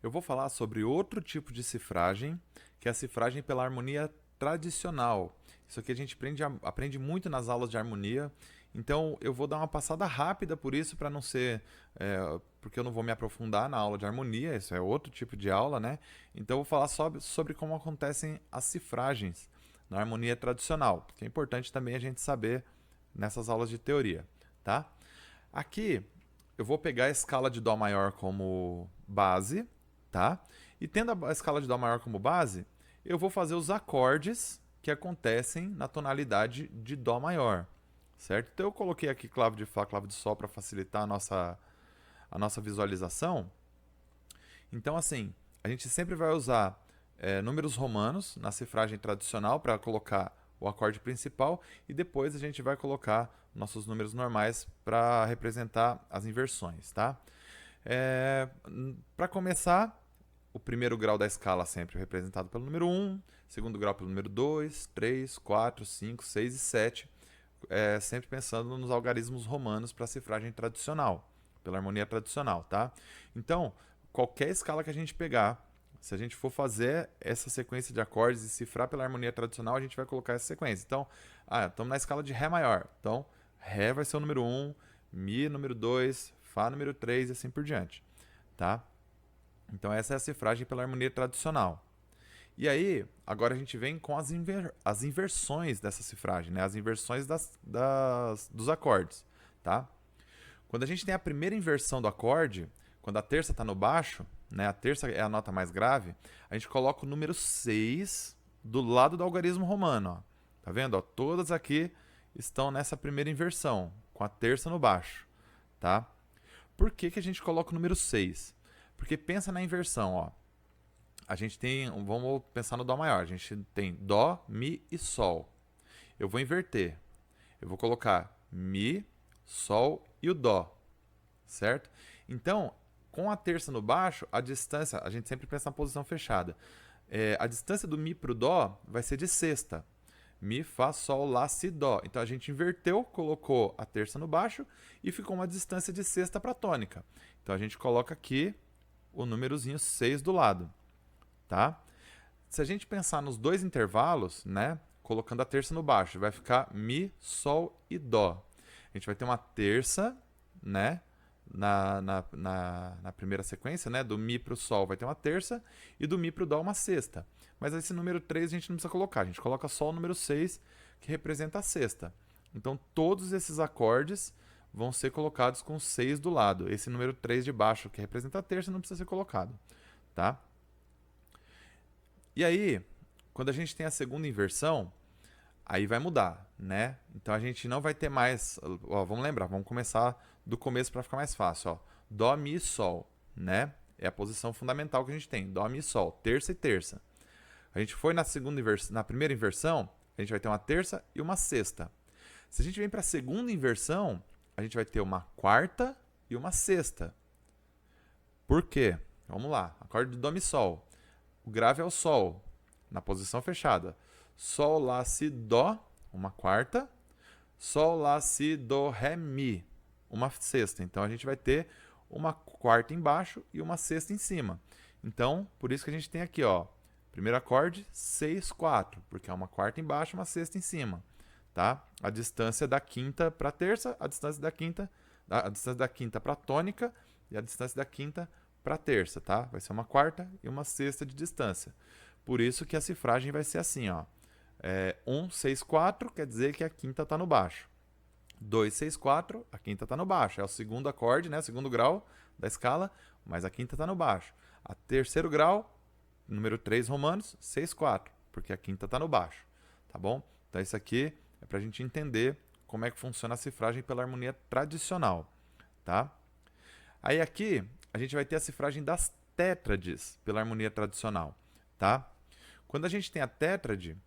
eu vou falar sobre outro tipo de cifragem, que é a cifragem pela harmonia tradicional. Isso aqui a gente aprende muito nas aulas de harmonia, então eu vou dar uma passada rápida por isso para não ser, porque eu não vou me aprofundar na aula de harmonia, isso é outro tipo de aula, né? Então eu vou falar sobre como acontecem as cifragens na harmonia tradicional, que é importante também a gente saber nessas aulas de teoria, tá? Aqui eu vou pegar a escala de Dó maior como base, tá? E tendo a escala de Dó maior como base, eu vou fazer os acordes que acontecem na tonalidade de Dó maior, certo? Então eu coloquei aqui clave de Fá, clave de Sol para facilitar a nossa visualização. Então assim, a gente sempre vai usar números romanos na cifragem tradicional para colocar o acorde principal e depois a gente vai colocar nossos números normais para representar as inversões, tá? Para começar, o primeiro grau da escala sempre é representado pelo número 1, segundo grau pelo número 2, 3, 4, 5, 6 e 7, sempre pensando nos algarismos romanos para a cifragem tradicional, pela harmonia tradicional, tá? Então, qualquer escala que a gente pegar, se a gente for fazer essa sequência de acordes e cifrar pela harmonia tradicional, a gente vai colocar essa sequência. Então, estamos na escala de Ré maior. Então, Ré vai ser o número 1, Mi número 2, Fá número 3 e assim por diante, tá? Então essa é a cifragem pela harmonia tradicional. E aí, agora a gente vem com as inversões dessa cifragem, né? As inversões dos acordes, tá? Quando a gente tem a primeira inversão do acorde, quando a terça está no baixo, né? A terça é a nota mais grave, a gente coloca o número 6 do lado do algarismo romano, ó. Tá vendo? Ó, todas aqui estão nessa primeira inversão, com a terça no baixo, tá? Por que que a gente coloca o número 6? Porque pensa na inversão, ó. A gente tem, vamos pensar no Dó maior. A gente tem Dó, Mi e Sol. Eu vou inverter. Eu vou colocar Mi, Sol e o Dó, certo? Então, com a terça no baixo, a distância, a gente sempre pensa na posição fechada. A distância do Mi para o Dó vai ser de sexta. Mi, Fá, Sol, Lá, Si, Dó. Então a gente inverteu, colocou a terça no baixo e ficou uma distância de sexta para a tônica. Então a gente coloca aqui o númerozinho 6 do lado, tá? Se a gente pensar nos dois intervalos, né, colocando a terça no baixo, vai ficar Mi, Sol e Dó. A gente vai ter uma terça, né, na primeira sequência, né, do Mi para o Sol vai ter uma terça e do Mi para o Dó uma sexta. Mas esse número 3 a gente não precisa colocar, a gente coloca só o número 6, que representa a sexta. Então todos esses acordes vão ser colocados com 6 do lado. Esse número 3 de baixo, que representa a terça, não precisa ser colocado, tá? E aí, quando a gente tem a segunda inversão, aí vai mudar, né? Então a gente não vai ter mais, ó, vamos lembrar, vamos começar do começo para ficar mais fácil, ó. Dó, Mi, Sol, né? É a posição fundamental que a gente tem, Dó, Mi, Sol, terça e terça. A gente foi na primeira inversão, a gente vai ter uma terça e uma sexta. Se a gente vem para a segunda inversão, a gente vai ter uma quarta e uma sexta. Por quê? Vamos lá. Acorde de Dó, Mi, Sol. O grave é o Sol, na posição fechada. Sol, Lá, Si, Dó, uma quarta. Sol, Lá, Si, Dó, Ré, Mi, uma sexta. Então a gente vai ter uma quarta embaixo e uma sexta em cima. Então, por isso que a gente tem aqui, ó, primeiro acorde, 6, 4, porque é uma quarta embaixo e uma sexta em cima. Tá? A distância da quinta para a terça, a distância da quinta para a tônica e a distância da quinta para a terça, tá? Vai ser uma quarta e uma sexta de distância. Por isso que a cifragem vai ser assim, ó. 1, 6, 4 quer dizer que a quinta está no baixo. 2, 6, 4, a quinta está no baixo. É o segundo acorde, né? O segundo grau da escala, mas a quinta está no baixo. A terceiro grau, número 3 romanos, 6, 4, porque a quinta está no baixo, tá bom? Então isso aqui é para a gente entender como é que funciona a cifragem pela harmonia tradicional, tá? Aí aqui a gente vai ter a cifragem das tétrades pela harmonia tradicional, tá? Quando a gente tem a tétrade,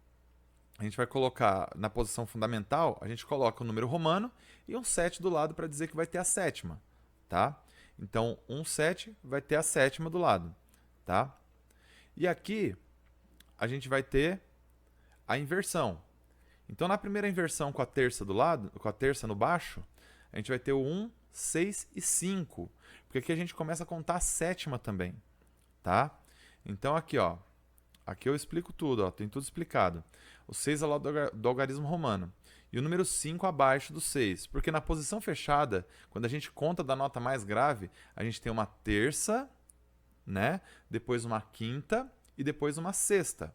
a gente vai colocar na posição fundamental, a gente coloca o número romano e um 7 do lado para dizer que vai ter a sétima, tá? Então, 1, 7 vai ter a sétima do lado, tá? E aqui a gente vai ter a inversão. Então, na primeira inversão com a terça do lado, com a terça no baixo, a gente vai ter o 1, 6 e 5. Porque aqui a gente começa a contar a sétima também, tá? Então aqui, ó, aqui eu explico tudo, ó, tem tudo explicado. O 6 é lá do algarismo romano. E o número 5 abaixo do 6. Porque na posição fechada, quando a gente conta da nota mais grave, a gente tem uma terça, né? Depois uma quinta e depois uma sexta.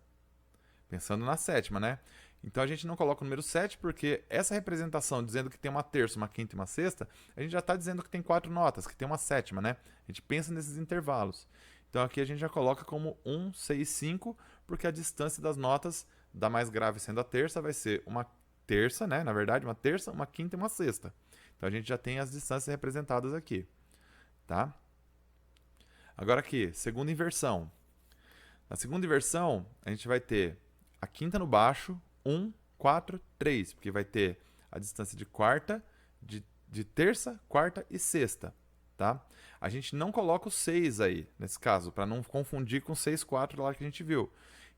Pensando na sétima, né? Então a gente não coloca o número 7 porque essa representação dizendo que tem uma terça, uma quinta e uma sexta, a gente já está dizendo que tem 4 notas, que tem uma sétima, né? A gente pensa nesses intervalos. Então aqui a gente já coloca como 1, 6, 5, porque a distância das notas da mais grave sendo a terça vai ser uma terça, né? Na verdade, uma terça, uma quinta e uma sexta. Então a gente já tem as distâncias representadas aqui, tá? Agora aqui, segunda inversão. Na segunda inversão, a gente vai ter a quinta no baixo, 1, 4, 3, porque vai ter a distância de quarta, de terça, quarta e sexta, tá? A gente não coloca o 6 aí, nesse caso, para não confundir com 6, 4 lá que a gente viu.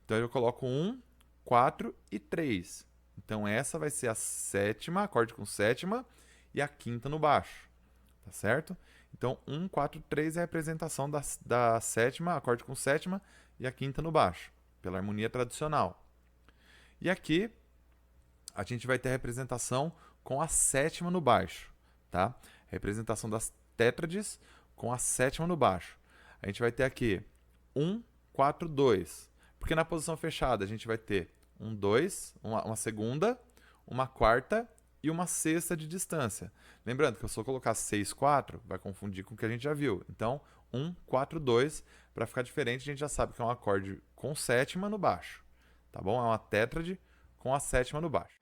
Então eu coloco 1, 4 e 3. Então essa vai ser a sétima, acorde com sétima, e a quinta no baixo, tá certo? Então 1, 4, 3 é a representação da sétima, acorde com sétima, e a quinta no baixo, pela harmonia tradicional. E aqui a gente vai ter a representação com a sétima no baixo, tá? Representação das tétrades com a sétima no baixo. A gente vai ter aqui 1, 4, 2. Porque na posição fechada a gente vai ter um 2, uma segunda, uma quarta e uma sexta de distância. Lembrando que se eu colocar 6, 4, vai confundir com o que a gente já viu. Então, 1, 4, 2. Para ficar diferente, a gente já sabe que é um acorde com sétima no baixo. Tá bom? É uma tétrade com a sétima no baixo.